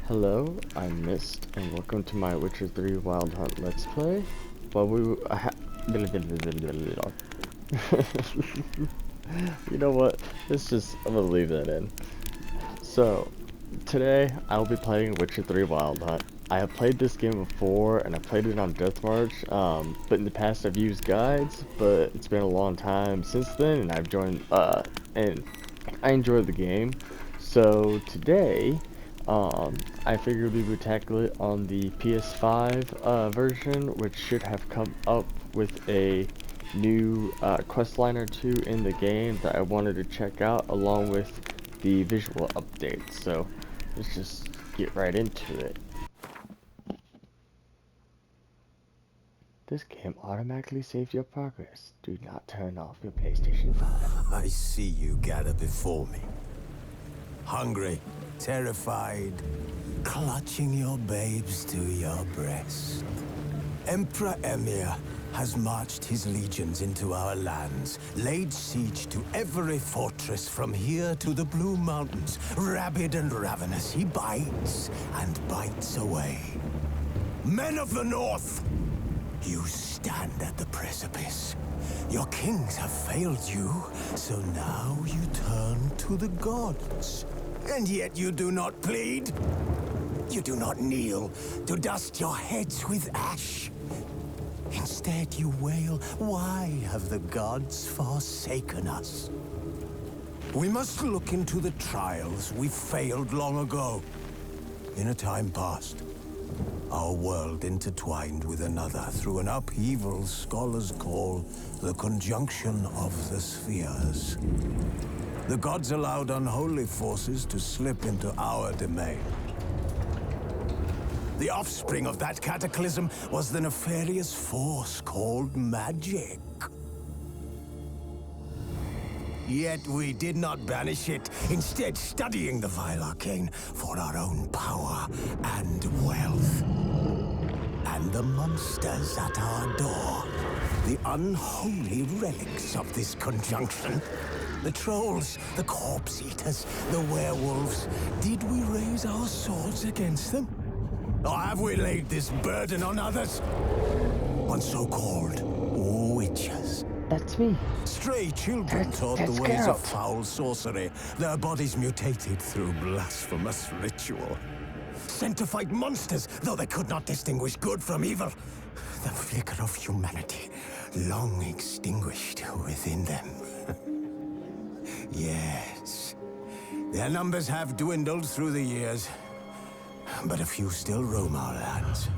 Hello, I'm Mist, and welcome to my Witcher 3 Wild Hunt Let's Play. Well, you know what? I'm gonna leave that in. So, today I'll be playing Witcher 3 Wild Hunt. I have played this game before, and I played it on Death March, but in the past I've used guides, but it's been a long time since then, and I've joined, and I enjoyed the game. So, today, I figured we would tackle it on the PS5 version, which should have come up with a new quest line or two in the game that I wanted to check out, along with the visual updates. So let's just get right into it. This game automatically saves your progress. Do not turn off your PlayStation 5. I see you gather before me. Hungry, terrified, clutching your babes to your breast. Emperor Emhyr has marched his legions into our lands, laid siege to every fortress from here to the Blue Mountains. Rabid and ravenous, he bites and bites away. Men of the North, you stand at the precipice. Your kings have failed you, so now you turn to the gods. And yet you do not plead. You do not kneel to dust your heads with ash. Instead you wail, why have the gods forsaken us? We must look into the trials we failed long ago. In a time past, our world intertwined with another through an upheaval scholars call the conjunction of the spheres. The gods allowed unholy forces to slip into our domain. The offspring of that cataclysm was the nefarious force called magic. Yet we did not banish it, instead studying the vile arcane for our own power and wealth. And the monsters at our door, the unholy relics of this conjunction. The trolls, the corpse eaters, the werewolves. Did we raise our swords against them? Or have we laid this burden on others? On so-called witches. That's me. Stray children taught the ways of foul sorcery. Their bodies mutated through blasphemous ritual. Sent to fight monsters, though they could not distinguish good from evil. The flicker of humanity, long extinguished within them. Yes, their numbers have dwindled through the years. But a few still roam our lands,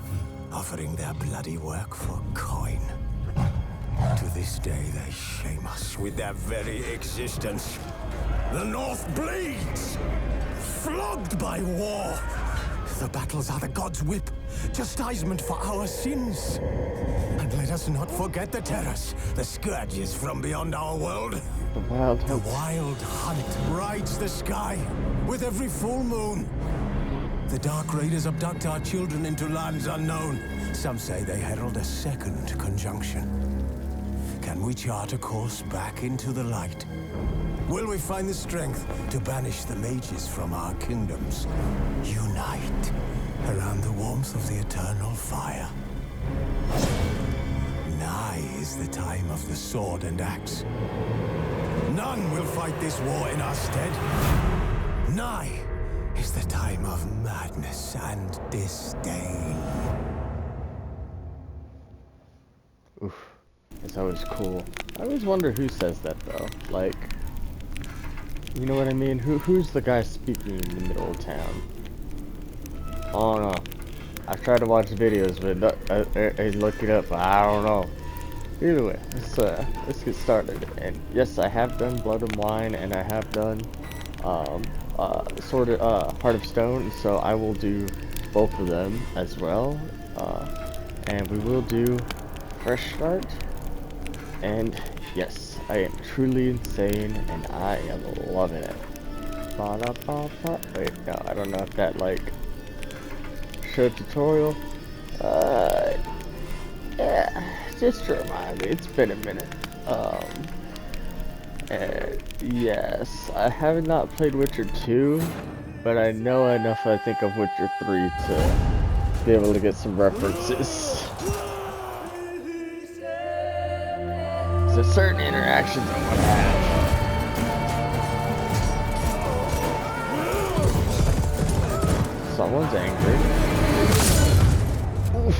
offering their bloody work for coin. To this day, they shame us with their very existence. The North bleeds, flogged by war. The battles are the gods' whip, chastisement for our sins. And let us not forget the terrors, the scourges from beyond our world. The wild hunt rides the sky with every full moon. The Dark Raiders abduct our children into lands unknown. Some say they herald a second conjunction. Can we chart a course back into the light? Will we find the strength to banish the mages from our kingdoms? Unite around the warmth of the eternal fire. Nigh is the time of the sword and axe. None will fight this war in our stead. Nigh is the time of madness and disdain. Oof, that's always cool. I always wonder who says that though. Like, you know what I mean? Who's the guy speaking in the middle of town? I don't know. I tried to watch videos, but I look it up. But I don't know. Either way, let's get started. And yes, I have done Blood and Wine, and I have done Heart of Stone. So I will do both of them as well. And we will do Fresh Start. And yes, I am truly insane, and I am loving it. Wait, no, I don't know if that, like, show tutorial. Yeah, just to remind me, it's been a minute. And yes, I have not played Witcher 2, but I know enough, I think, of Witcher 3 to be able to get some references. There's certain interactions I want to have. Someone's angry. Oof.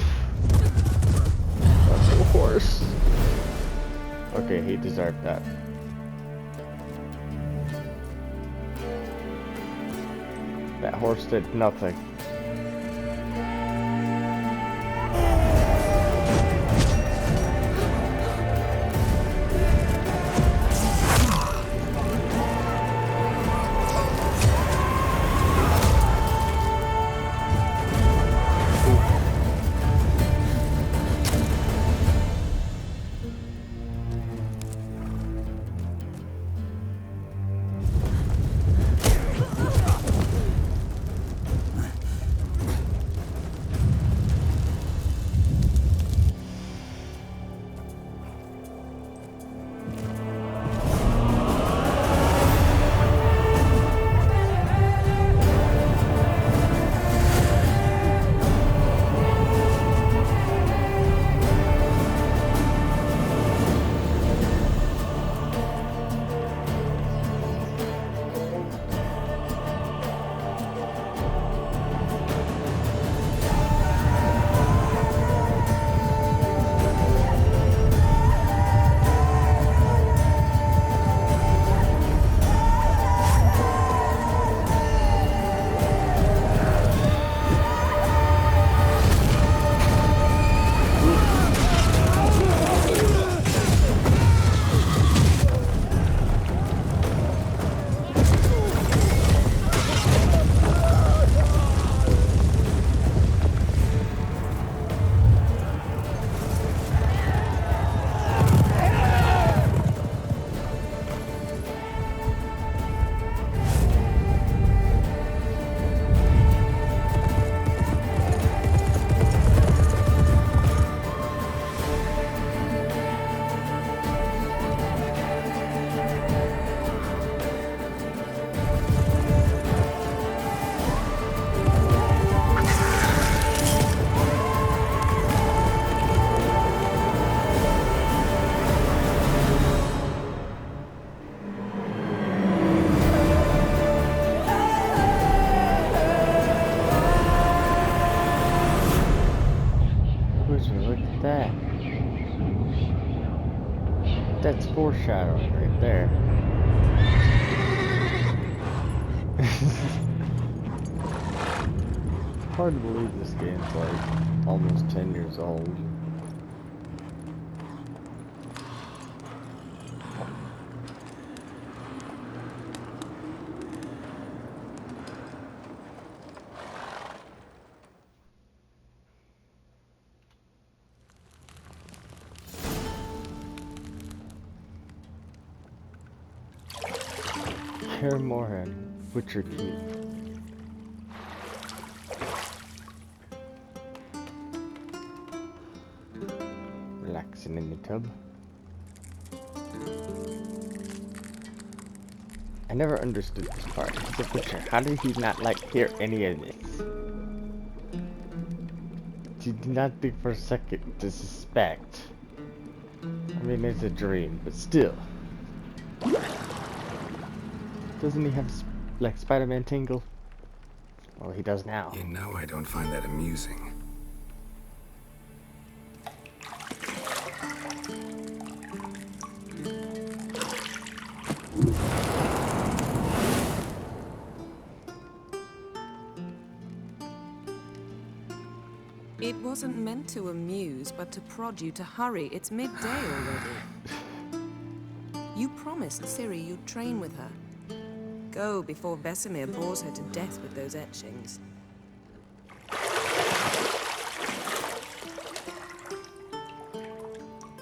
That's a horse. Okay, he deserved that. That horse did nothing. Look at that. That's foreshadowing right there. Hard to believe this game's like almost 10 years old. Kaer Morhen, Witcher Keep. Relaxing in the tub. I never understood this part. He's a Witcher. How did he not hear any of this? He did not think for a second to suspect. I mean, it's a dream, but still. Doesn't he have, like, Spider-Man tingle? Well, he does now. You know I don't find that amusing. It wasn't meant to amuse, but to prod you to hurry. It's midday already. You promised Ciri you'd train with her. Go before Vesemir bores her to death with those etchings.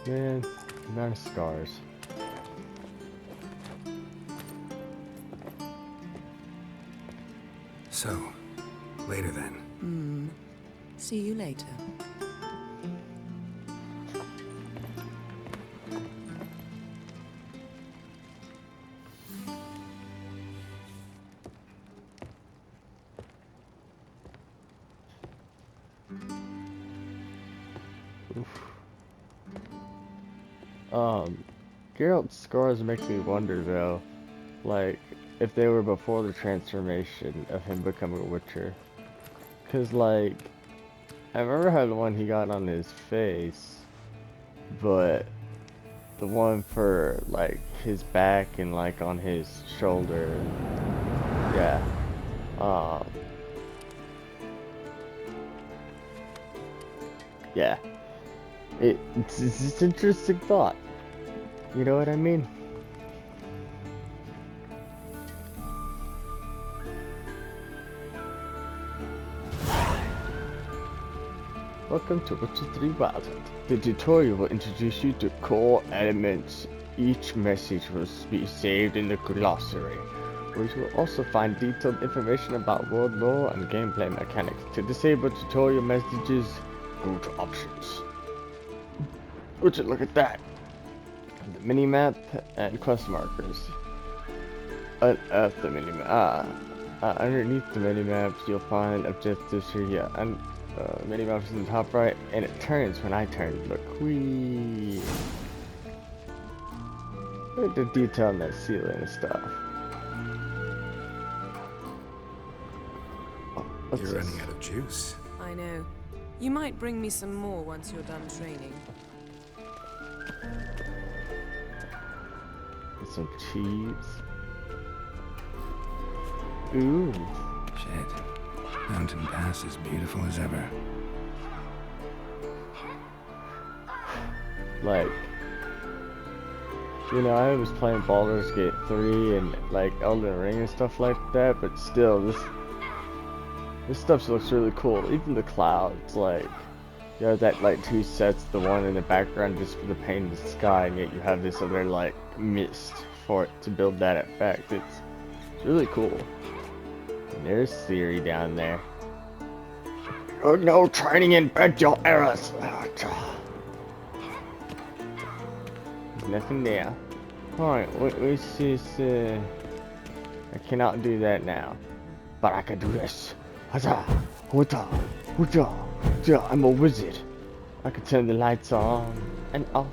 Man, amount of scars. So, later then. See you later. Geralt's scars make me wonder though, like, if they were before the transformation of him becoming a Witcher. Cause like, I remember how the one he got on his face, but the one for like his back and like on his shoulder, yeah. Yeah. It's just an interesting thought. You know what I mean? Welcome to Witcher 3 Wild Hunt. The tutorial will introduce you to core elements. Each message will be saved in the glossary, where you will also find detailed information about world lore and gameplay mechanics. To disable tutorial messages, go to options. Would you look at that? The minimap and quest markers. Unearth the minimap. Underneath the minimaps, you'll find objectives here. Yeah, and minimaps in the top right, and it turns when I turn. Look, whee! Look at the detail on that ceiling and stuff. What's You're this? running out of juice. I know. You might bring me some more once you're done training. Some cheese. Ooh. Shit. Mountain Pass is beautiful as ever. Like, you know, I was playing Baldur's Gate 3 and like Elden Ring and stuff like that, but still, this stuff looks really cool. Even the clouds, like, you have that like two sets, the one in the background just for the paint of the sky, and yet you have this other like mist for it to build that effect. It's really cool. And there's Ciri down there. Oh no, training in bed your errors. There's nothing there. Alright, what's this? I cannot do that now, but I can do this. I'm a wizard. I can turn the lights on and off.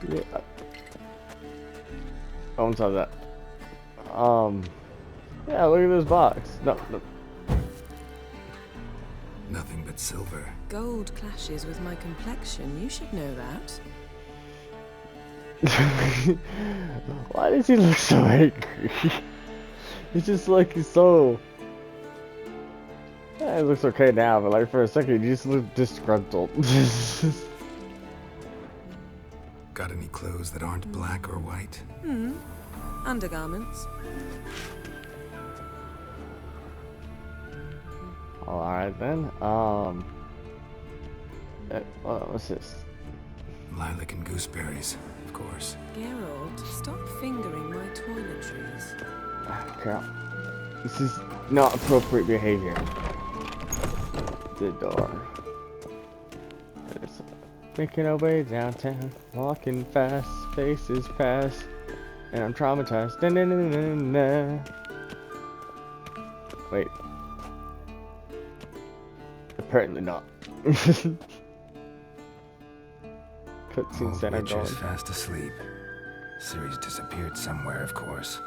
Yeah. I won't tell that. Yeah, look at this box. No. Nothing but silver. Gold clashes with my complexion. You should know that. Why does he look so angry? He's just like, he's so... Yeah, it looks okay now, but like for a second, he just looked disgruntled. Got any clothes that aren't black or white? Undergarments. Alright then, what's this? Lilac and gooseberries, of course. Geralt, stop fingering my toiletries. Carol, this is not appropriate behavior. The door. Making our way downtown, walking fast, faces pass, and I'm traumatized. Na, na, na, na, na. Wait. Apparently not. Cutscenes that are going. Witcher's fast asleep. Ciri's disappeared somewhere, of course.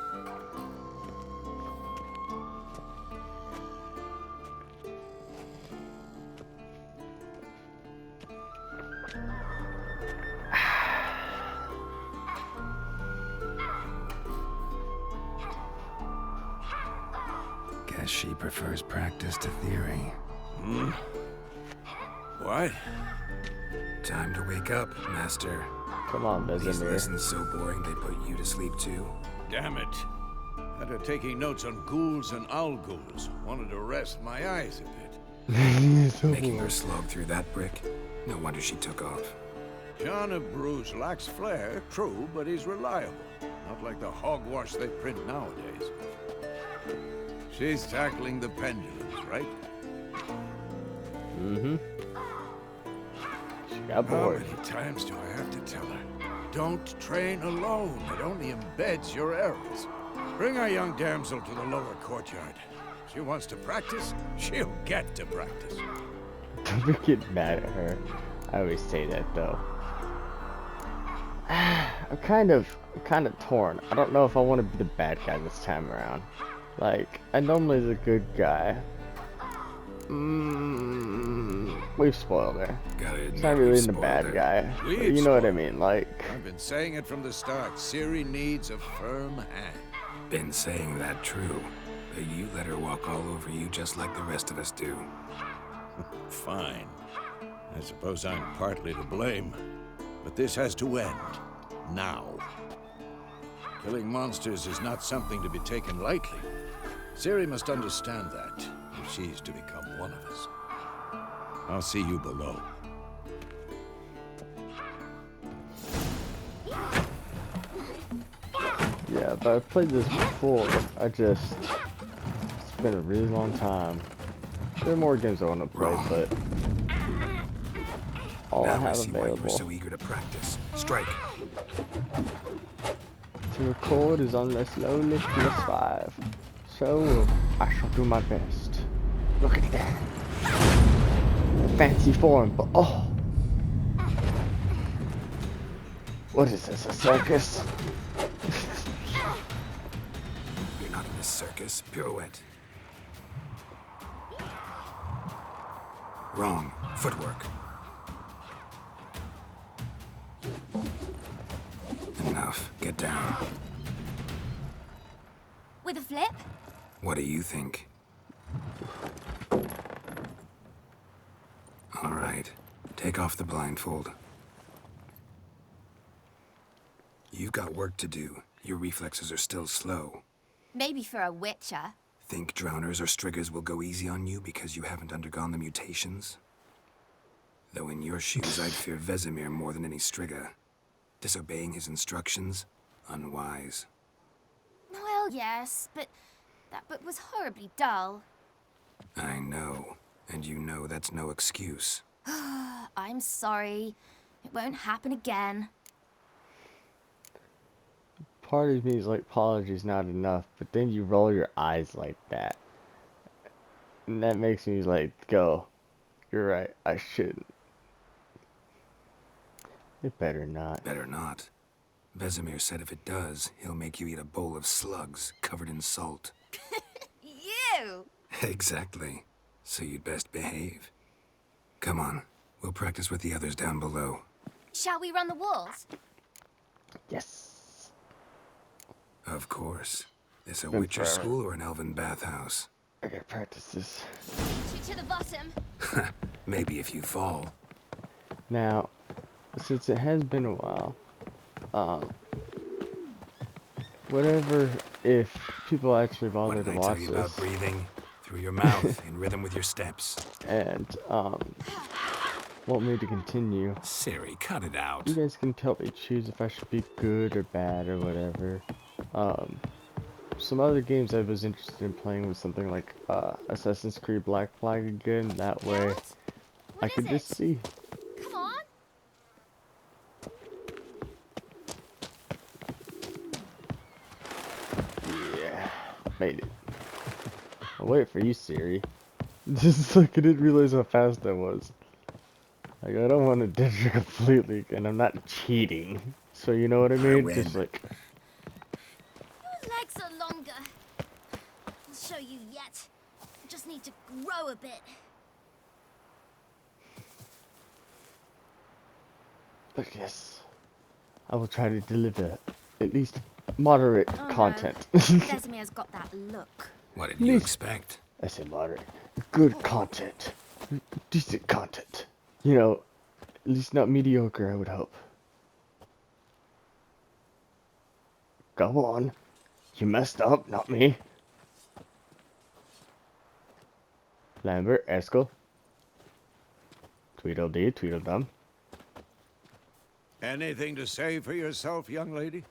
Guess she prefers practice to theory. What? Time to wake up, Master. Come on, These Vesemir. lessons so boring they put you to sleep too. Damn it. After taking notes on ghouls and owl ghouls, wanted to rest my eyes a bit. Making her slog through that brick? No wonder she took off. John of Bruges lacks flair, true, but he's reliable. Not like the hogwash they print nowadays. She's tackling the pendulums, right? Mm-hmm. She got How bored. many times do I have to tell her? Don't train alone. It only embeds your errors. Bring our young damsel to the lower courtyard. She wants to practice, she'll get to practice. Don't get mad at her. I always say that though. I'm kind of torn. I don't know if I want to be the bad guy this time around. Like, I normally the good guy. We've spoiled her. It's not really the bad guy. But you know what I mean, like... I've been saying it from the start. Ciri needs a firm hand. Been saying that true. But you let her walk all over you just like the rest of us do. Fine. I suppose I'm partly to blame. But this has to end. Now. Killing monsters is not something to be taken lightly. Ciri must understand that, if she's to become one of us. I'll see you below. Yeah, but I've played this before. It's been a really long time. There are more games I want to play, but all I Now I have see why you were available so eager to practice. Strike. to record is on this lowly PS5. So I shall do my best. Look at that. Fancy form, but oh. What is this, a circus? You're not in this circus. Pirouette. Wrong. Footwork. Enough. Get down. With a flip? What do you think? All right. Take off the blindfold. You've got work to do. Your reflexes are still slow. Maybe for a witcher. Think drowners or striggers will go easy on you because you haven't undergone the mutations? Though in your shoes, I'd fear Vesemir more than any strigger. Disobeying his instructions? Unwise. Well, yes, but that book was horribly dull. I know. And you know that's no excuse. I'm sorry. It won't happen again. Part of me is like, apology's not enough, but then you roll your eyes like that. And that makes me like, go, you're right, I shouldn't. It better not. Better not. Vesemir said if it does, he'll make you eat a bowl of slugs covered in salt. You! Exactly. So you'd best behave. Come on. We'll practice with the others down below. Shall we run the walls? Yes. Of course. This a Been witcher forever. school or an elven bathhouse? I gotta practice this. To the bottom. Maybe if you fall. Now, since it has been a while, whatever, if people actually What bother did to I tell watch you about this, breathing? Through your mouth, in rhythm with your steps. and, want me to continue, Ciri, cut it out. you guys can help me choose if I should be good or bad or whatever. Some other games I was interested in playing was something like, Assassin's Creed Black Flag again, that way What? I What could is just it? see. Come on. Yeah, made it. I'll wait for you, Ciri. Just like I didn't realize how fast I was. Like, I don't want to ditch her completely, and I'm not cheating. So you know what I mean? win. Just like, Your legs are longer. I'll show you yet. I just need to grow a bit. but yes, I will try to deliver at least moderate Oh, no. content. Vesemir's got that look. What did you Please. expect? I say moderate. Good content. Decent content. You know, at least not mediocre, I would hope. Go on. You messed up, not me. Lambert, Eskel. Tweedledee, Tweedledum. Anything to say for yourself, young lady?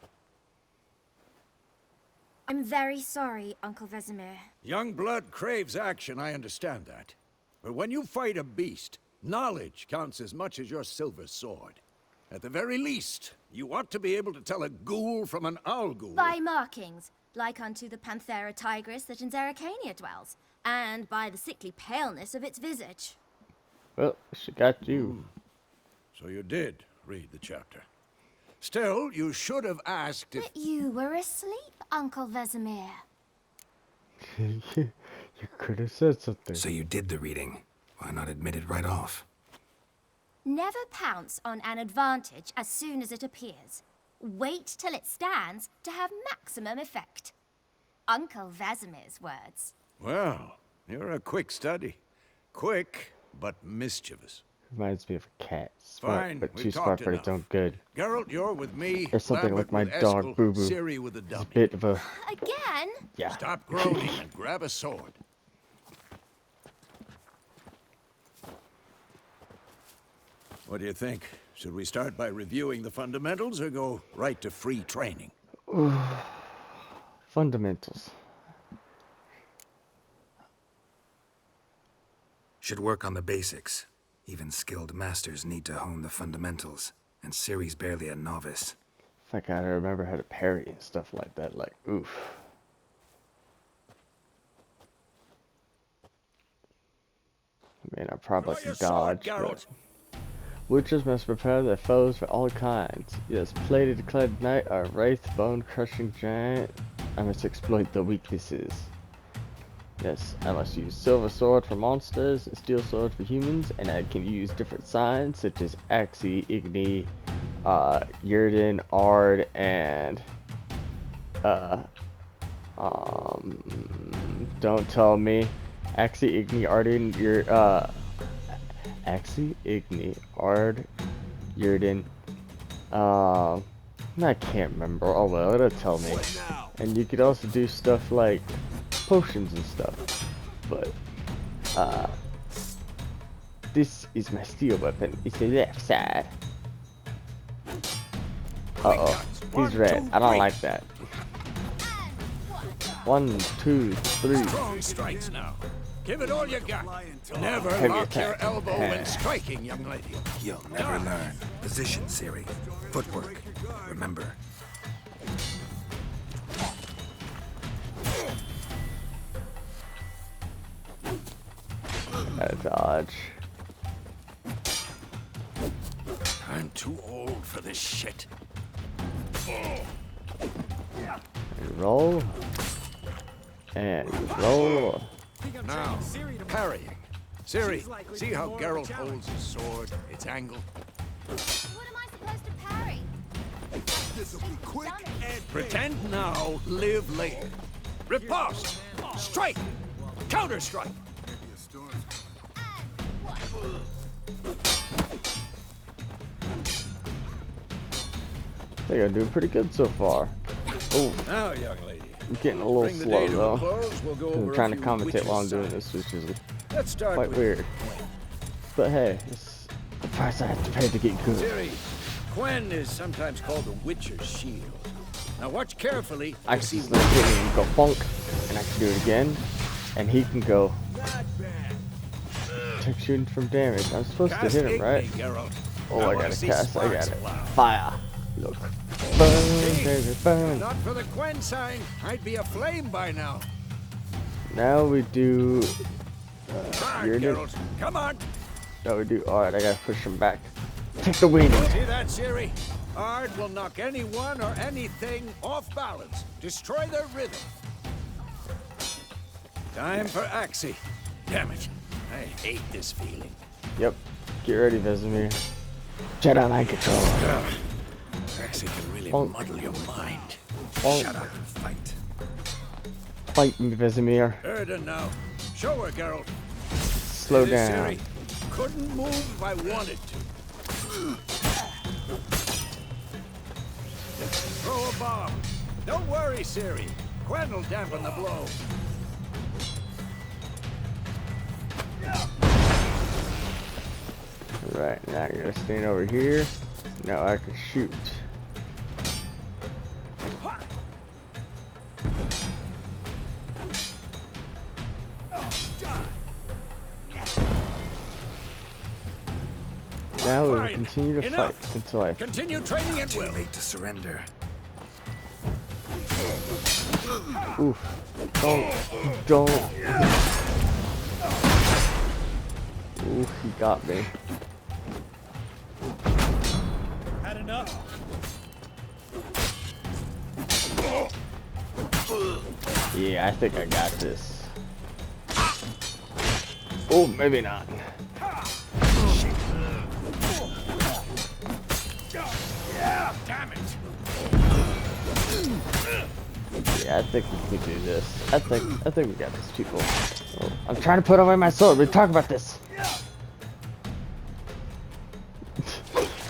I'm very sorry, Uncle Vesemir. Young blood craves action, I understand that. But when you fight a beast, knowledge counts as much as your silver sword. At the very least, you ought to be able to tell a ghoul from an owl ghoul. By markings, like unto the Panthera tigris that in Zerrikania dwells, and by the sickly paleness of its visage. Well, she got you. So you did read the chapter. Still, you should have asked if... But you were asleep, Uncle Vesemir. You could have said something. So you did the reading. Why not admit it right off? Never pounce on an advantage as soon as it appears. Wait till it stands to have maximum effect. Uncle Vesemir's words. Well, you're a quick study. Quick, but mischievous. Reminds me of a cat. Smart, Fine, but we've too smart talked for its own enough. good. Geralt, you're with me. Or something Lambert like my with dog, Eskel, Boo Boo. Ciri with a It's dummy. a bit of a... Again? Yeah. Stop groaning and grab a sword. What do you think? Should we start by reviewing the fundamentals or go right to free training? Fundamentals. Should work on the basics. Even skilled masters need to hone the fundamentals, and Ciri's barely a novice. If I gotta remember how to parry and stuff like that, like, oof. I mean, I probably Draw your can dodge, sword, but... Geralt. Witches must prepare their foes for all kinds. Yes, plated clad knight or wraith bone crushing giant. I must exploit the weaknesses. Yes, I must use silver sword for monsters and steel sword for humans, and I can use different signs such as Axii, Igni, Yrden, Ard, and don't tell me. Axii, Igni, Arden, Axii, Igni, Ard, Yrden, I can't remember. Oh well, it'll tell me. And you could also do stuff like potions and stuff. But, this is my steel weapon. It's the left side. Uh-oh, he's red. I don't like that. 1, 2, 3. Strong strikes now. Give it all you got. Never Heavy lock your attack. elbow when striking, young lady. You'll never learn. Position, Ciri. Footwork. Remember. Gotta dodge. I'm too old for this shit. And roll. And roll. Now, parrying. Ciri, see how Geralt holds his sword, its angle? What am I supposed to parry? This'll be quick and Pretend now, live later. Riposte! Strike! Counter-strike! I think I'm doing pretty good so far. Oh, Now, young lady. I'm getting a little Bring the slow day to a though. close, we'll go I'm over trying a to few commentate while I'm witches' doing signs. this, which is Let's start quite with weird. But hey, it's the price I have to pay to get good. Ciri, Quen is sometimes called the Witcher's Shield. Now watch carefully. I to can see just let him go bonk, and I can do it again, and he can go take shooting from damage. I'm supposed to Cast hit him, right? Igni, Geralt. Oh, I I wanna gotta see cast. I got sparks it. fly. Fire. Look. Burn, baby, burn. Not for the Quen sign. I'd be aflame by now. Now we do. Come on, You're Geralt. Come on. Now we do. Alright, I gotta push him back. Take the weenie. See that, Ciri? Ard will knock anyone or anything off balance. Destroy their rhythm. Time for Axii. Damn it. I hate this feeling. Yep. Get ready, Vesemir. Jedi mind control. Axii can really Bonk. muddle your mind. Bonk. Shut up and fight. Fight me, Vesemir. Erden now. Show her, Geralt. Slow See this, down. Ciri? Couldn't move if I wanted to. Throw a bomb. Don't worry, Ciri. Quen will dampen the blow. Right, now you're gonna stand over here. Now I can shoot. Now we will Fine. continue to Enough. fight until I Continue training at Too will. late to surrender. Oof. Don't. Ooh, he got me. Had enough? Yeah, I think I got this. Oh, maybe not. Yeah, damn it. Yeah, I think we can do this. I think we got this, people. Oh, I'm trying to put away my sword. We talk about this.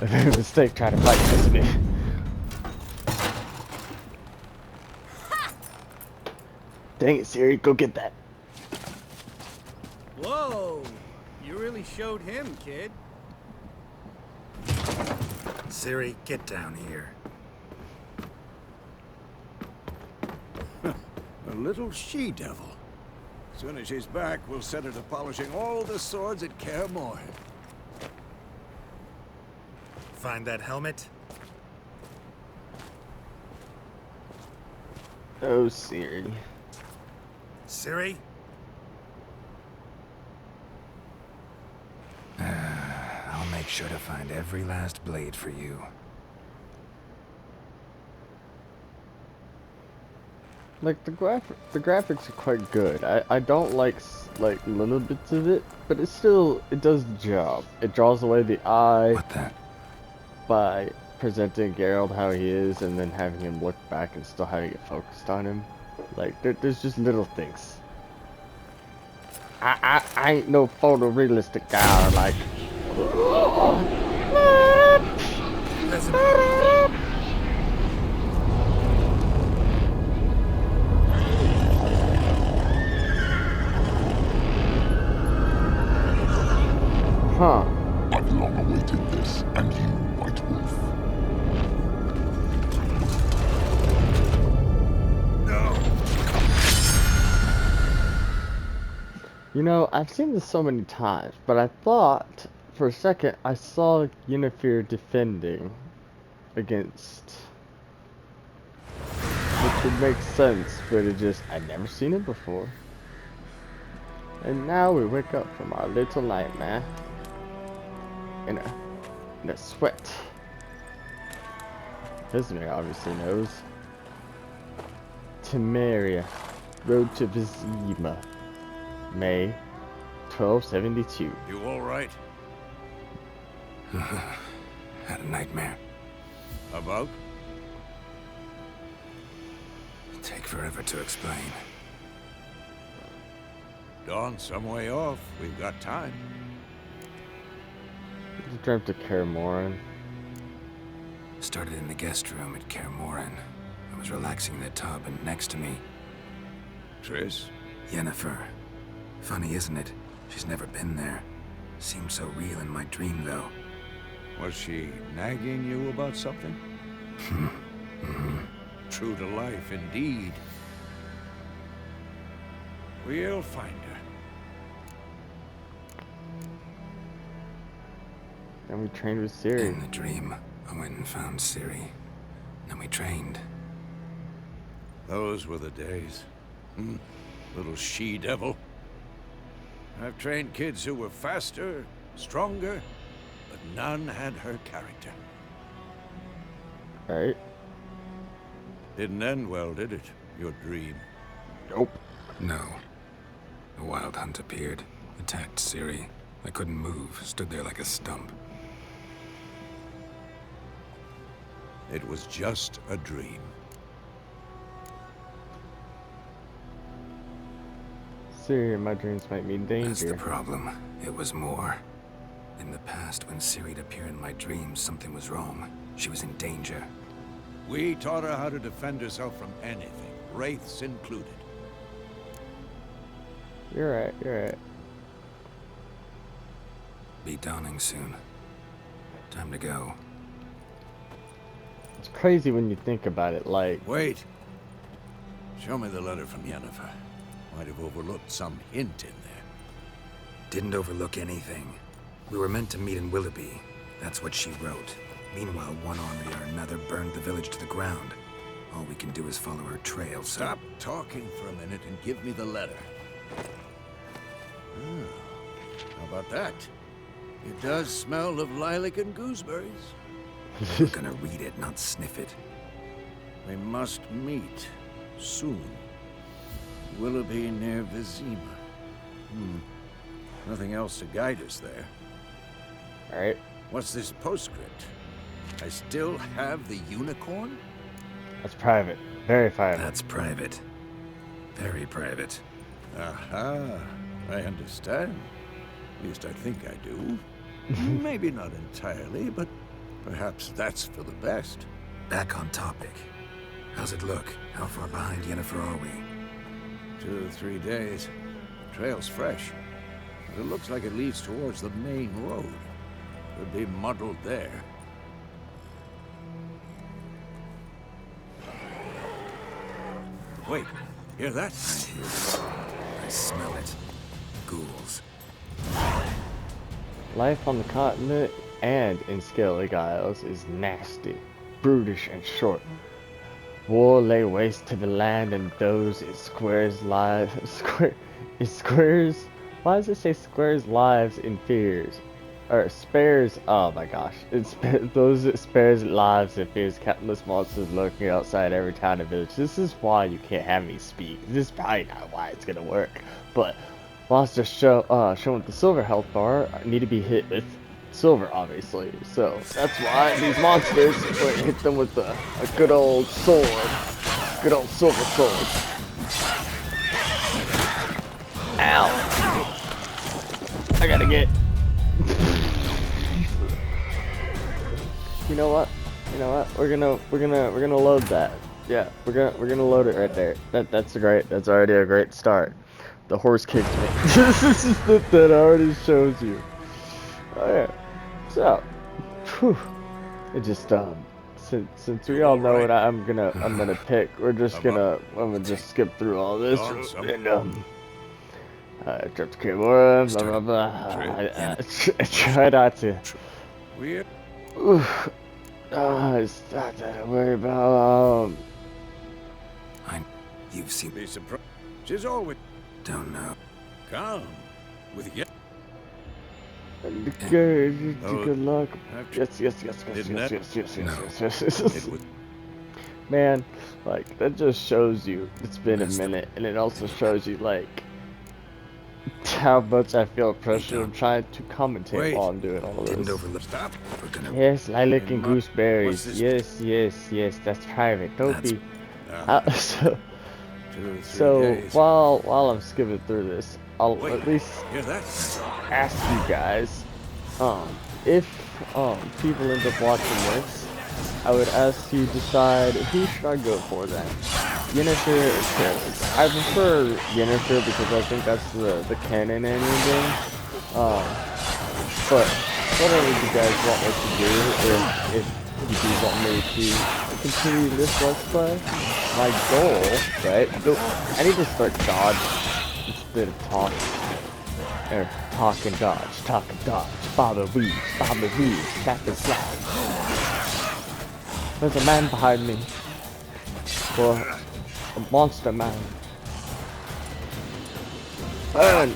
I made a mistake trying to fight this me. Dang it, Siri, go get that. Whoa, you really showed him, kid. Ciri, get down here. A little she-devil. As soon as she's back, we'll set her to polishing all the swords at Kaer Morhen. Find that helmet? Oh, Siri. Ciri? I'll make sure to find every last blade for you. Like the graphics are quite good. I don't like little bits of it, but it does the job. It draws away the eye What the? by presenting Geralt how he is, and then having him look back and still having it focused on him. Like there's just little things. I ain't no photorealistic guy like. Huh. I've long awaited this, and you, White Wolf. You know, I've seen this so many times, but I thought for a second I saw Yennefer defending against, which would make sense, but I'd never seen it before. And now we wake up from our little nightmare in a sweat. Vesemir obviously knows. Temeria, Road to Vizima, May 1272. You all right? Had a nightmare. About? It'll take forever to explain. Dawn's some way off. We've got time. I dreamt of Kaer Morhen. Started in the guest room at Kaer Morhen. I was relaxing in the tub, and next to me, Triss? Yennefer. Funny, isn't it? She's never been there. Seemed so real in my dream, though. Was she nagging you about something? True to life, indeed. We'll find her. And we trained with Ciri. In the dream, I went and found Ciri. Then we trained. Those were the days. Little she-devil. I've trained kids who were faster, stronger, but none had her character. Right? Didn't end well, did it? Your dream? Nope. No. The Wild Hunt appeared, attacked Ciri. I couldn't move, stood there like a stump. It was just a dream. Ciri in my dreams might mean That's the danger. problem. It was more. In the past, when Ciri'd appear in my dreams, something was wrong. She was in danger. We taught her how to defend herself from anything, wraiths included. You're right, you're right. Be dawning soon. Time to go. It's crazy when you think about it, like, Wait. Show me the letter from Yennefer. Might have overlooked some hint in there. Didn't overlook anything. We were meant to meet in Willoughby. That's what she wrote. Meanwhile, one army or another burned the village to the ground. All we can do is follow her trail, so... Stop talking for a minute and give me the letter. How about that? It does smell of lilac and gooseberries. We're gonna read it, not sniff it. We must meet soon. Willoughby near Vizima. Nothing else to guide us there. Alright. What's this postscript? I still have the unicorn? That's private. Very private. That's private. Very private. Aha. I understand. At least I think I do. Maybe not entirely, but perhaps that's for the best. Back on topic. How's it look? How far behind Yennefer are we? 2 or 3 days. Trail's fresh. But it looks like it leads towards the main road. Could be muddled there. Wait, hear that? I hear it. I smell it. Ghouls. Life on the continent and in Scaly Isles is nasty, brutish, and short. War lay waste to the land and those it squares lives. Why does it say squares lives in fears? Or spares, oh my gosh. Those it spares lives and fears countless monsters lurking outside every town and village. This is why you can't have me speak. This is probably not why it's gonna work. But monsters shown with the silver health bar need to be hit with silver, obviously. So that's why these monsters hit them with a good old sword. Good old silver sword. Ow. I gotta get... You know what? We're gonna load that. Yeah, we're gonna load it right there. That's already a great start. The horse kicked me. That already shows you. Oh yeah. So, whew. It just since we all know what I'm gonna pick, I'm gonna just skip through all this and drop the camera, blah blah blah. I try not to. It's not that I worry about. You've seen... Be surprised. She's always... Don't know. Come. With you. Good luck. Yes. Man, like, that just shows you it's been a minute, and it also shows you, like, how much I feel pressure of trying to commentate while I'm doing all of Didn't this. overlook. Stop. We're gonna... Yes, lilac and gooseberries. Yes, that's private. Don't be... So while I'm skipping through this, I'll at least ask you guys, if people end up watching this, I would ask you decide who should I go for then, Yennefer or Triss. I prefer Yennefer because I think that's the canon ending. But whatever you guys want me to do, if you do want me to continue this let's play, my goal, right? I need to start dodge instead of talk. Or talk and dodge, Baba weaves, tap and slide. There's a man behind me. Or a monster man. Burn!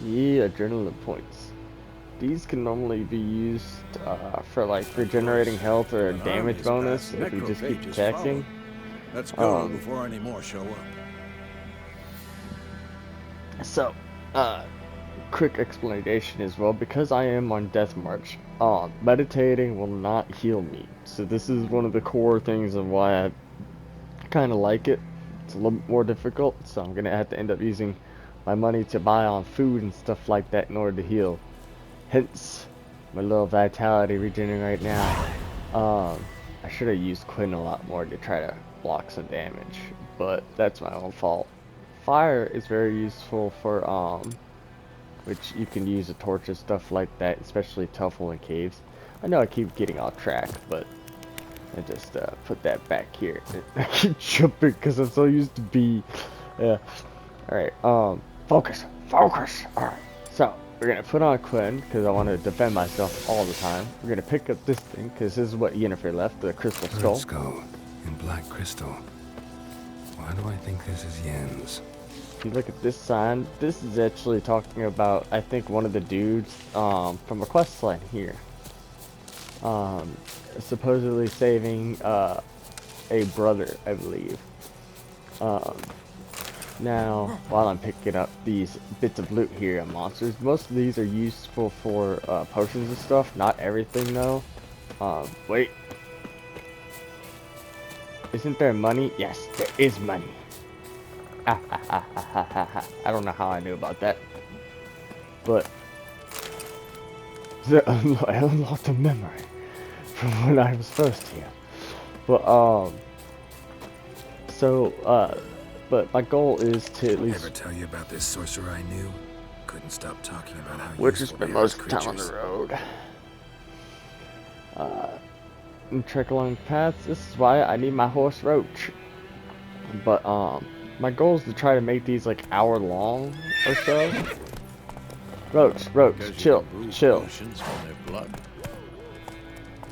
Yeah, adrenaline points. These can normally be used for like regenerating health or a damage bonus if you just keep attacking. Let's go before any more show up. So, quick explanation as well, because I am on Death March, meditating will not heal me. So this is one of the core things of why I kind of like it. It's a little bit more difficult, so I'm gonna have to end up using my money to buy on food and stuff like that in order to heal. Hence, my little vitality regening right now. I should have used Quinn a lot more to try to block some damage, but that's my own fault. Fire is very useful for, which you can use a torch and stuff like that, especially Tuffle in caves. I know I keep getting off track, but I just put that back here. I keep jumping because I'm so used to B. Yeah. Alright, focus. Alright, so We're gonna put on Quinn because I want to defend myself all the time. We're gonna pick up this thing because this is what Yennefer left, the crystal skull. Skull in black crystal. Why do I think this is Yen's? If you look at this sign, this is actually talking about, I think, one of the dudes from a quest line here. Supposedly saving a brother, I believe. Now, while I'm picking up these bits of loot here on monsters, most of these are useful for potions and stuff. Not everything though. Wait. Isn't there money? Yes, there is money. I don't know how I knew about that. But I unlocked a memory from when I was first here. But but my goal is to at least. Ever tell you about this sorcerer I knew? Couldn't stop talking about how Which has useful been they are as most of the time on the creatures. road. And trek along paths. This is why I need my horse Roach. But my goal is to try to make these like hour long or so. Roach, Because you chill, can brew chill. potions from their blood.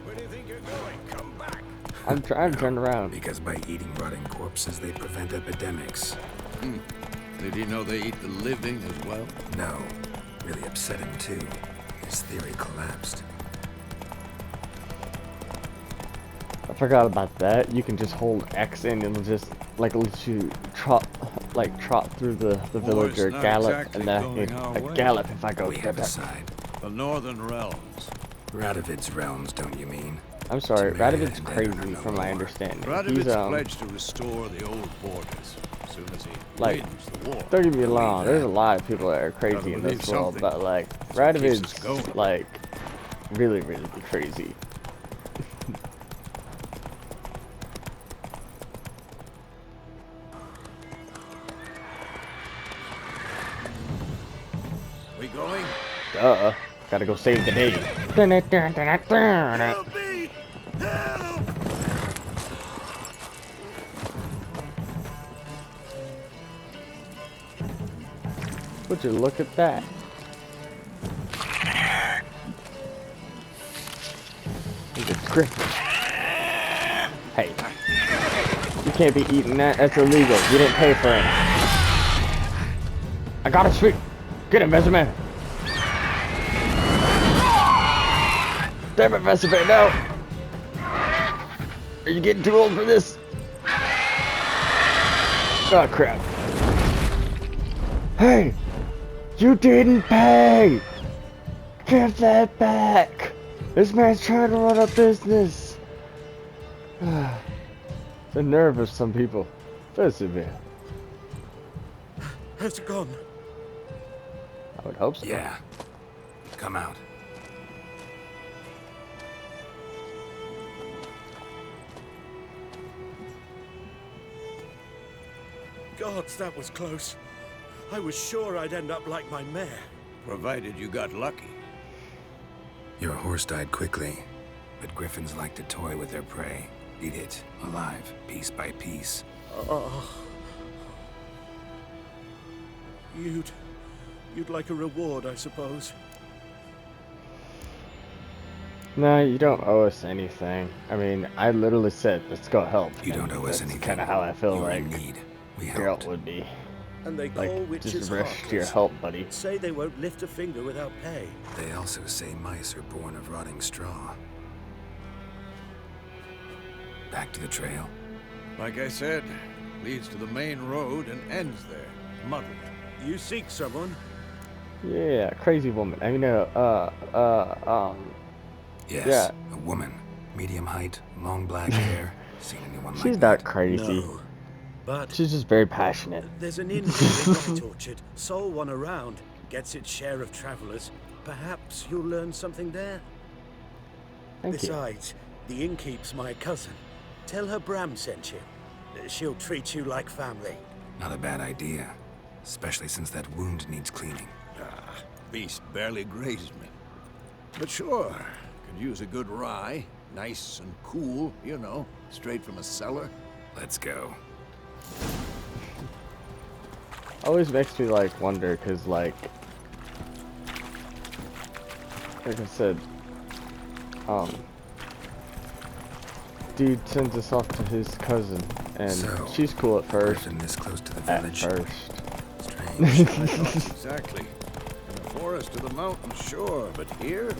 Where do you think you're going? Come back. I'm trying to turn around. Because by eating rotting corpses, they prevent epidemics. Did he know they eat the living as well? No, really upset him too. His theory collapsed. I forgot about that. You can just hold X in and it'll just like let you trot through the village or not gallop, exactly and then going our way. gallop if I go. We have a side. The Northern Realms. Radovid's realms, don't you mean? I'm sorry, Samaria Radovid's and crazy Edirne from no my more. understanding. Radovid's He's pledged to restore the old borders as soon as he Like, wins the war. don't get me wrong, there's a lot of people that are crazy in believe this world, something. but like That's what keeps us Radovid's going. like really crazy. We going? Gotta go save the day. Help me! Help! Would you look at that? He's a griffin. Hey, you can't be eating that. That's illegal. You didn't pay for it. I got a sweet. Get him, Vesemir. Damn it, Vesemir, no! Are you getting too old for this? Oh, crap. Hey! You didn't pay! Give that back! This man's trying to run a business! The nerve of some people. Vesemir. How's it gone? I would hope so. Yeah. Come out. Gods, that was close. I was sure I'd end up like my mare. Provided you got lucky. Your horse died quickly, but griffins like to toy with their prey. Eat it, alive, piece by piece. Oh. You'd like a reward, I suppose. No, you don't owe us anything. I mean, I literally said, let's go help. You don't and owe us that's anything. kind of how I feel You're like in need. We Geralt helped. would be. And they Like, call witches just rush to your heartless. help, buddy. Say they won't lift a finger without pay. They also say mice are born of rotting straw. Back to the trail. Like I said, leads to the main road and ends there. Muddled. You seek someone? Yeah, crazy woman. I mean, Yes, Yeah. a woman. Medium height, long black hair. Seen anyone like she's that? not crazy. No. But She's just very passionate. there's an inn in the Night Orchard. Sole one around. Gets its share of travelers. Perhaps you'll learn something there. Thank you. Besides, the innkeep's my cousin. Tell her Bram sent you. She'll treat you like family. Not a bad idea. Especially since that wound needs cleaning. Beast barely grazed me. But sure, could use a good rye. Nice and cool, you know, straight from a cellar. Let's go. Always makes me like wonder, cause like like I said, dude sends us off to his cousin, and So, she's cool at first. Orphan this close to the At village. first. Strange. Exactly. In the forest or the mountains, sure, but here?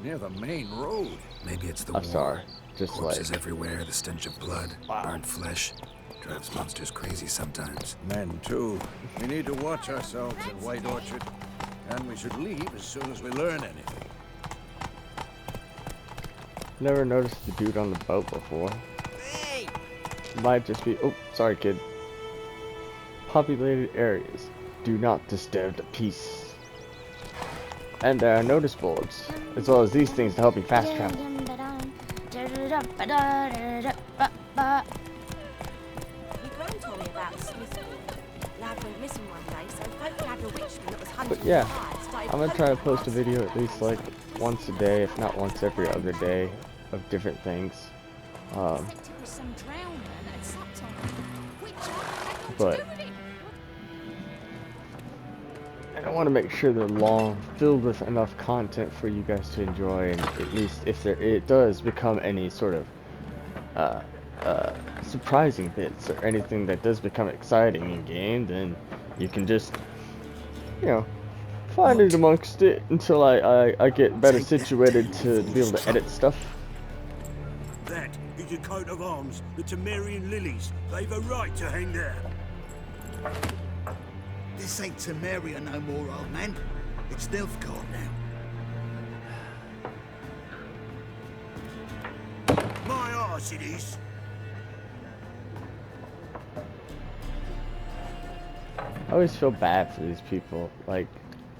Near the main road. Maybe it's the I'm war. sorry. Just Corpses like, everywhere, the stench of blood, burnt flesh. Drives monsters crazy sometimes. Men, too. We need to watch ourselves in White Orchard. And we should leave as soon as we learn anything. never noticed the dude on the boat before. Hey! Might just be, oh, sorry kid. Populated areas. Do not disturb the peace. And there are notice boards, as well as these things to help you fast travel. Your gran told me about the Smith's lad went missing one day, so folk had a witchman that was hunting But yeah, fires, started I'm gonna try to poking post a video at least like once a day, if not once every other day, of different things. But and I want to make sure they're long, filled with enough content for you guys to enjoy, and at least if it does become any sort of surprising bits or anything that does become exciting in game, then you can just, you know, find it amongst it until I get better situated to be able to edit stuff. That is a coat of arms, the Temerian lilies. They've a right to hang there. This ain't Temeria no more, old man. It's Nilfgaard now. My arse it is. I always feel bad for these people, like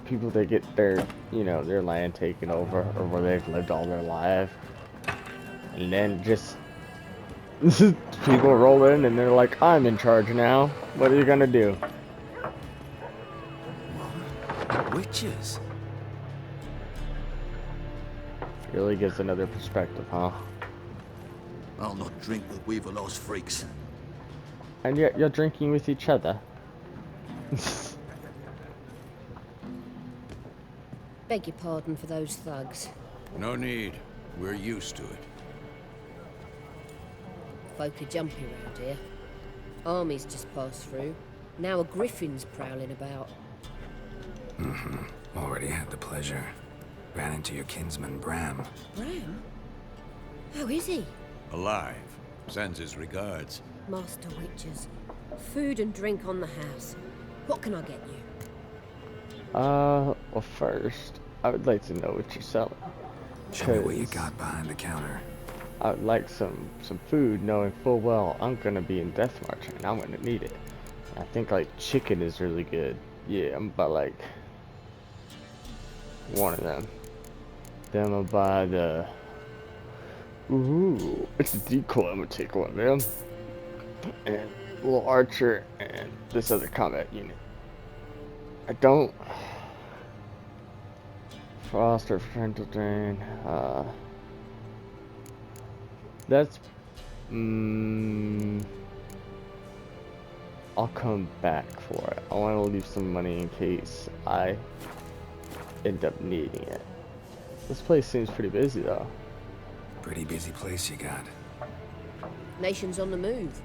people that get their, you know, their land taken over or where they've lived all their life, and then just people roll in and they're like, I'm in charge now. What are you gonna do? Witches? Really gives another perspective, huh? I'll not drink with Weaverlaw's freaks. And yet you're drinking with each other. Beg your pardon for those thugs. No need. We're used to it. Folk are jumpy round here. Armies just passed through. Now a griffin's prowling about. Already had the pleasure. Ran into your kinsman, Bram. Bram? How is he? Alive. Sends his regards. Master Witchers. Food and drink on the house. What can I get you? Well first, I would like to know what you're selling. Show me what you 'Cause got behind the counter. I would like some food, knowing full well I'm gonna be in Death March and I'm gonna need it. I think like chicken is really good. Yeah, I'm about like one of them. Then I'm gonna buy the. Ooh, it's a decoy. I'm gonna take one of them. And a little archer and this other combat unit. I don't. Frost or Frontal Drain. That's. I'll come back for it. I want to leave some money in case I end up needing it. This place seems pretty busy though. Pretty busy place you got. Nations on the move.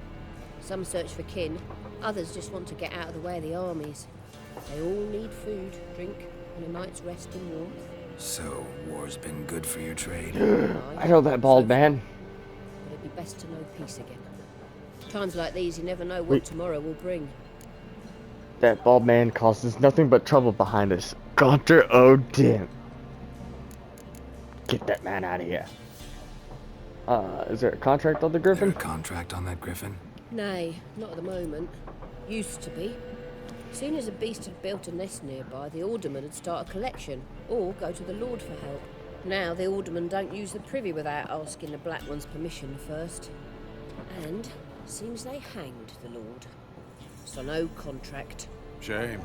Some search for kin, others just want to get out of the way of the armies. They all need food, drink, and a night's rest and warmth. So, war's been good for your trade? I know that bald man. But it'd be best to know peace again. Times like these, you never know what Wait. tomorrow will bring. That bald man causes nothing but trouble behind us. Gunter O'Dim. Get that man out of here. Is there a contract on the There a Griffin? contract on that griffin? Nay, not at the moment. Used to be. Soon as a beast had built a nest nearby, the alderman would start a collection, or go to the Lord for help. Now the aldermen don't use the privy without asking the Black One's permission first. And seems they hanged the Lord. So no contract. Shame.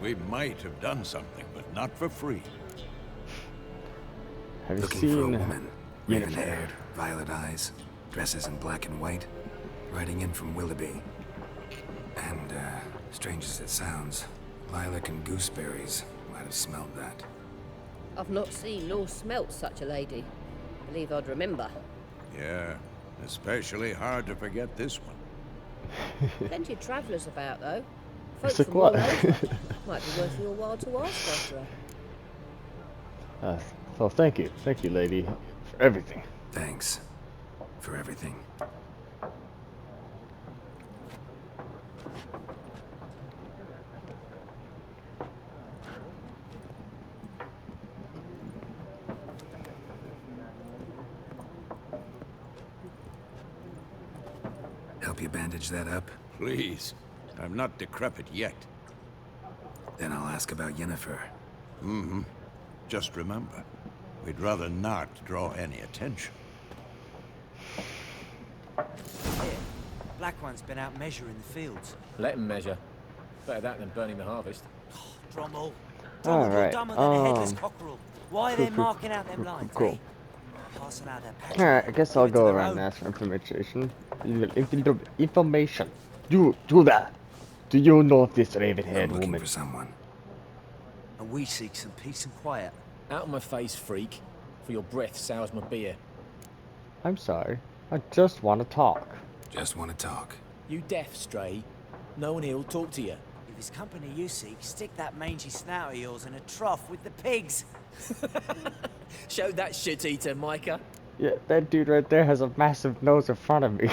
We might have done something, but not for free. Have you Looking for a seen woman. Yennefer? Raven-haired, violet eyes, dresses in black and white. Riding in from Willoughby. And, strange as it sounds, lilac and gooseberries might have smelled that. I've not seen nor smelt such a lady. Believe I'd remember. Yeah, especially hard to forget this one. Plenty of travellers about, though. It's Folk a from all quite. over. Might be worth your while to ask after her. So thank you, lady, for everything. Thanks for everything. Help you bandage that up? Please. I'm not decrepit yet. Then I'll ask about Yennefer. Mm-hmm. Just remember, we'd rather not draw any attention. Here, Black One's been out measuring the fields. Let him measure. Better that than burning the harvest. Drommel. All Drommel, right. dumber than a headless cockerel. Why are they marking out them lines, Cool. eh? Passing out their patch. Alright, I guess I'll go around and ask for information. Information. Do that. Do you know if this raven-haired I'm looking woman? for someone. And we seek some peace and quiet. Out of my face, freak. For your breath sours my beer. I'm sorry. I just want to talk. Just want to talk. You deaf, Stray? No one here'll talk to you. If it's company you seek, stick that mangy snout of yours in a trough with the pigs. Show that shit-eater, Micah. Yeah, that dude right there has a massive nose in front of me.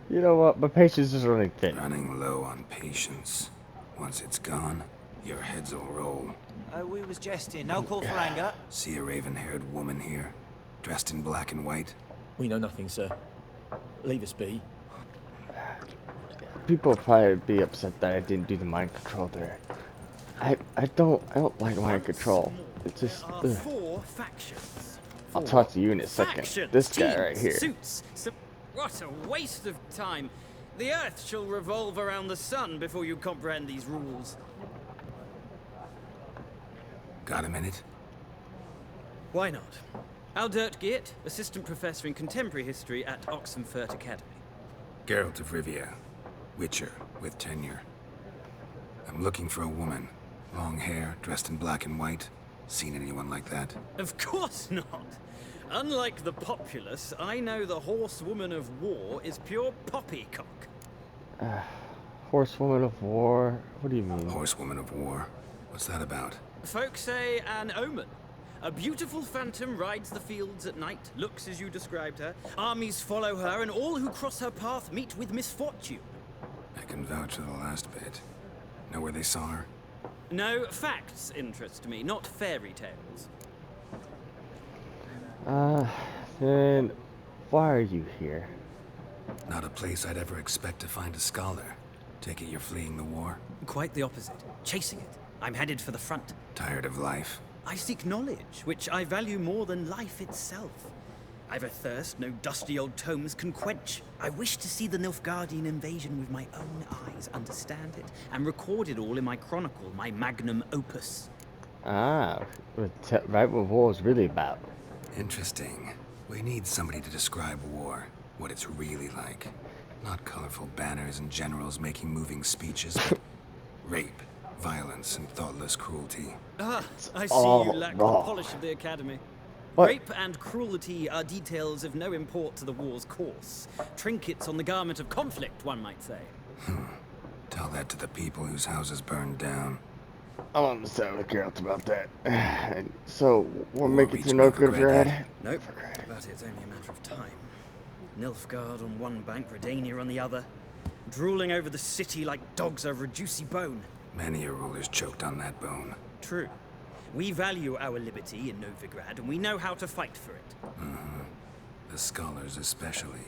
You know what? My patience is running thin. Running low on patience. Once it's gone, your heads will roll. We was jesting. No call for anger. See a raven-haired woman here, dressed in black and white? We know nothing, sir. Leave us be. People will probably be upset that I didn't do the mind control there. I don't like mind control. It's just. There are 4 factions. I'll talk to you in a second. This guy right here. Suits. What a waste of time. The Earth shall revolve around the sun before you comprehend these rules. Got a minute? Why not? Aldert Geert, Assistant Professor in Contemporary History at Oxenfurt Academy. Geralt of Rivia. Witcher, with tenure. I'm looking for a woman. Long hair, dressed in black and white. Seen anyone like that? Of course not. Unlike the populace, I know the horsewoman of war is pure poppycock. Horsewoman of War? What do you mean? Horsewoman of War? What's that about? Folks say an omen. A beautiful phantom rides the fields at night, looks as you described her. Armies follow her, and all who cross her path meet with misfortune. I can vouch for the last bit. Know where they saw her? No, facts interest me, not fairy tales. Then why are you here? Not a place I'd ever expect to find a scholar. Take it you're fleeing the war? Quite the opposite. Chasing it. I'm headed for the front. Tired of life? I seek knowledge, which I value more than life itself. I've a thirst no dusty old tomes can quench. I wish to see the Nilfgaardian invasion with my own eyes, understand it, and record it all in my chronicle, my magnum opus. Right what war is really about. Interesting. We need somebody to describe war, what it's really like. Not colorful banners and generals making moving speeches, but rape, violence, and thoughtless cruelty. Ah, I see you lack the polish of the Academy. What? Rape and cruelty are details of no import to the war's course. Trinkets on the garment of conflict, one might say. Tell that to the people whose houses burned down. I'm on the side with Geralt about that. So, we'll make it to Novigrad? Nope, but it's only a matter of time. Nilfgaard on one bank, Redania on the other. Drooling over the city like dogs over a juicy bone. Many a ruler's choked on that bone. True. We value our liberty in Novigrad, and we know how to fight for it. The scholars especially.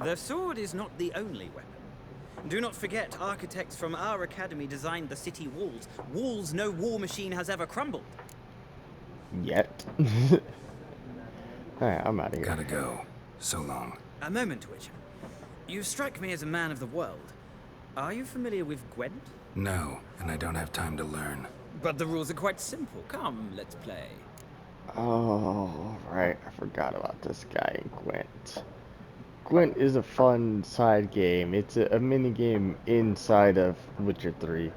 The sword is not the only weapon. Do not forget, architects from our academy designed the city walls. Walls no war machine has ever crumbled. Yet. Alright, I'm out of here. Gotta go. So long. A moment, Witcher. You strike me as a man of the world. Are you familiar with Gwent? No, and I don't have time to learn. But the rules are quite simple. Come, let's play. Oh, right. I forgot about this guy in Gwent. Gwent is a fun side game. It's a mini game inside of Witcher 3.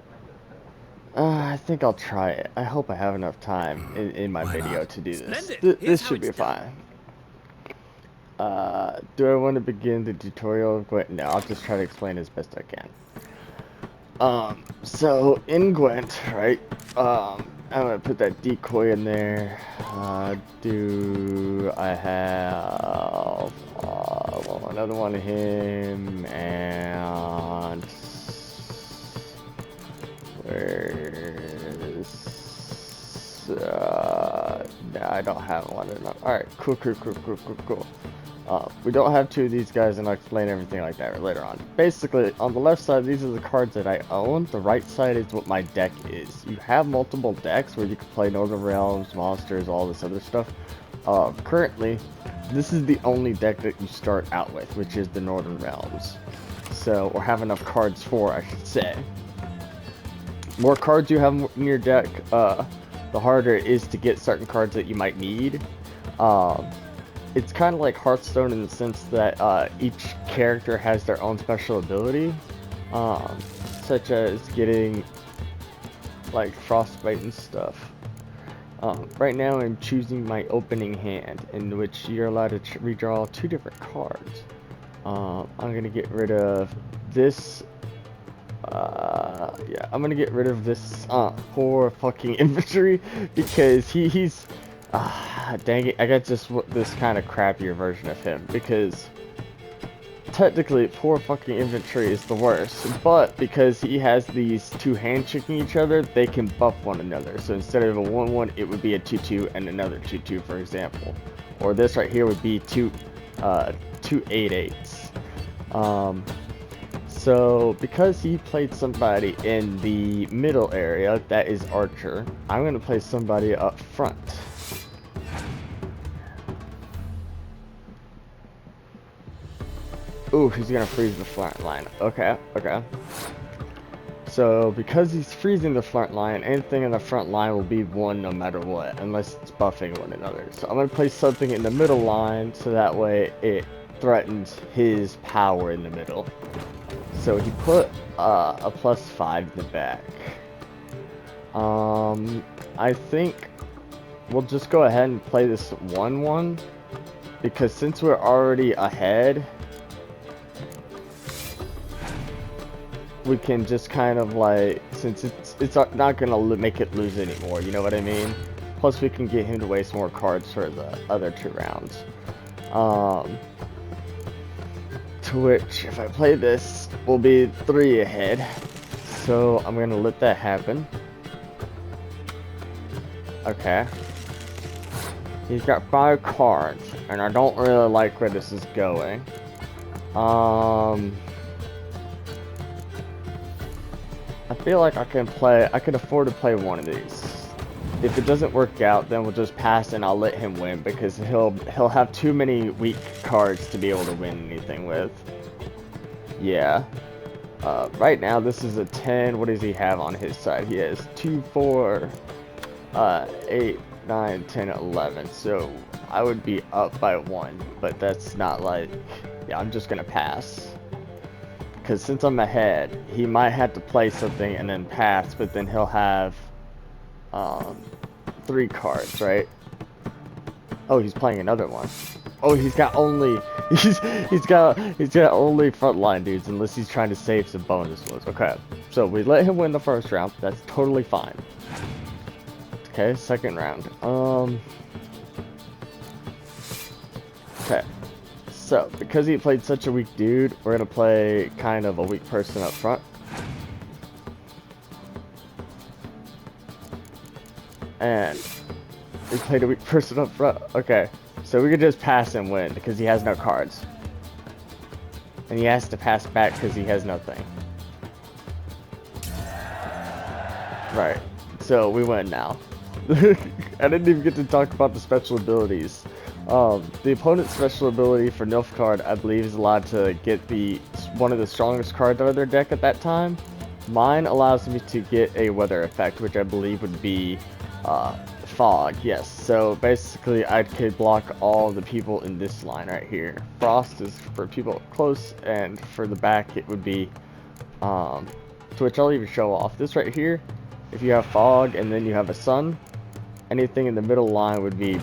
I think I'll try it. I hope I have enough time in my video to do this. This should be fine. Do I want to begin the tutorial of Gwent? No, I'll just try to explain as best I can. So in Gwent, right, I'm gonna put that decoy in there. Do I have, well, another one of him, and where's, no, I don't have one enough. Alright, cool. We don't have two of these guys, and I'll explain everything like that later on. Basically, on the left side, these are the cards that I own. The right side is what my deck is. You have multiple decks where you can play Northern Realms, monsters, all this other stuff. Currently, this is the only deck that you start out with, which is the Northern Realms. So, or have enough cards for, I should say. More cards you have in your deck, the harder it is to get certain cards that you might need. It's kind of like Hearthstone in the sense that each character has their own special ability, such as getting like frostbite and stuff. Right now I'm choosing my opening hand, in which you're allowed to redraw 2 different cards. I'm gonna get rid of this. Yeah, I'm gonna get rid of this poor fucking infantry because he's dang it, I got just this kind of crappier version of him, because technically poor fucking infantry is the worst, but because he has these 2 handshaking each other, they can buff one another. So instead of a 1-1, it would be a 2-2 and another 2-2, for example. Or this right here would be 2 8/8s. So because he played somebody in the middle area, that is Archer, I'm gonna play somebody up front. Ooh, he's gonna freeze the front line. Okay. So, because he's freezing the front line, anything in the front line will be 1 no matter what, unless it's buffing one another. So I'm gonna place something in the middle line, so that way it threatens his power in the middle. So he put a +5 in the back. I think we'll just go ahead and play this 1-1, because since we're already ahead, we can just kind of like, since it's not gonna make it lose anymore, you know what I mean? Plus we can get him to waste more cards for the other 2 rounds. To which, if I play this, we'll be 3 ahead. So I'm gonna let that happen. Okay. He's got 5 cards, and I don't really like where this is going. I feel like I can afford to play one of these. If it doesn't work out, then we'll just pass and I'll let him win, because he'll have too many weak cards to be able to win anything with. Yeah. Right now this is a 10. What does he have on his side? He has 2, 4, 8, 9, 10, 11. So I would be up by 1, but that's not like, yeah, I'm just gonna pass. Because since I'm ahead, he might have to play something and then pass, but then he'll have 3 cards, right? Oh, he's playing another one. Oh, he's got only he's got only frontline dudes, unless he's trying to save some bonus ones. Okay, so we let him win the first round. That's totally fine. Okay, second round. Okay. So, because he played such a weak dude, we're gonna play kind of a weak person up front. And he played a weak person up front. Okay, so we could just pass and win because he has no cards. And he has to pass back because he has nothing. Right, so we win now. I didn't even get to talk about the special abilities. The opponent's special ability for Nilfgaard, I believe, is allowed to get one of the strongest cards out of their deck at that time. Mine allows me to get a weather effect, which I believe would be fog. Yes, so basically I could block all the people in this line right here. Frost is for people close, and for the back it would be to which I'll even show off. This right here if you have fog and then you have a sun, anything in the middle line would be,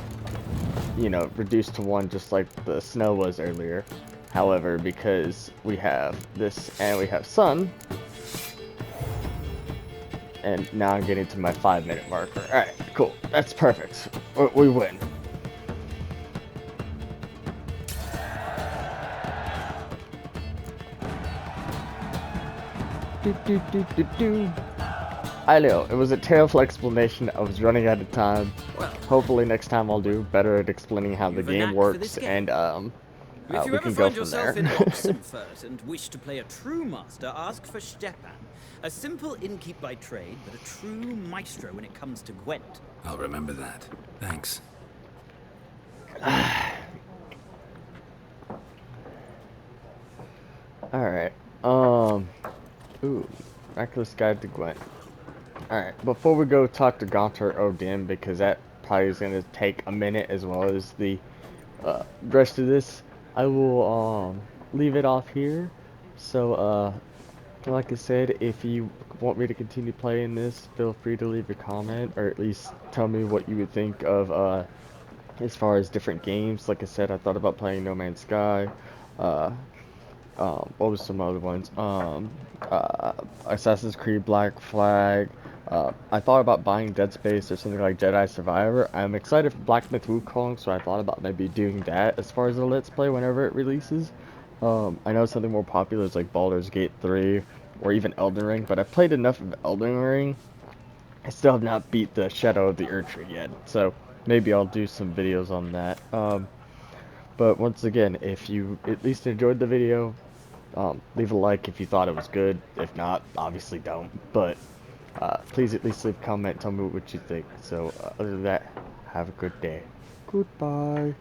you know, reduced to 1 just like the snow was earlier. However, because we have this and we have sun, and now I'm getting to my 5-minute marker. Alright, cool. That's perfect. We win. I know, it was a terrible explanation. I was running out of time. Well, hopefully next time I'll do better at explaining how the game works, and if you we ever can go find from yourself there. in Oxenfurt and wish to play a true master, ask for Stepan. A simple innkeep by trade, but a true maestro when it comes to Gwent. I'll remember that. Thanks. Alright, ooh, Miraculous Guide to Gwent. Alright, before we go talk to Gaunter Odin, because that probably is going to take a minute as well as the rest of this, I will leave it off here. So, like I said, if you want me to continue playing this, feel free to leave a comment, or at least tell me what you would think of as far as different games. Like I said, I thought about playing No Man's Sky. What was some other ones? Assassin's Creed Black Flag. I thought about buying Dead Space or something like Jedi Survivor. I'm excited for Black Myth Wukong, so I thought about maybe doing that as far as a Let's Play whenever it releases. I know something more popular is like Baldur's Gate 3 or even Elden Ring, but I've played enough of Elden Ring. I still have not beat the Shadow of the Erdtree yet, so maybe I'll do some videos on that. But once again, if you at least enjoyed the video, leave a like if you thought it was good. If not, obviously don't. But please at least leave a comment, tell me what you think. So other than that, have a good day. Goodbye.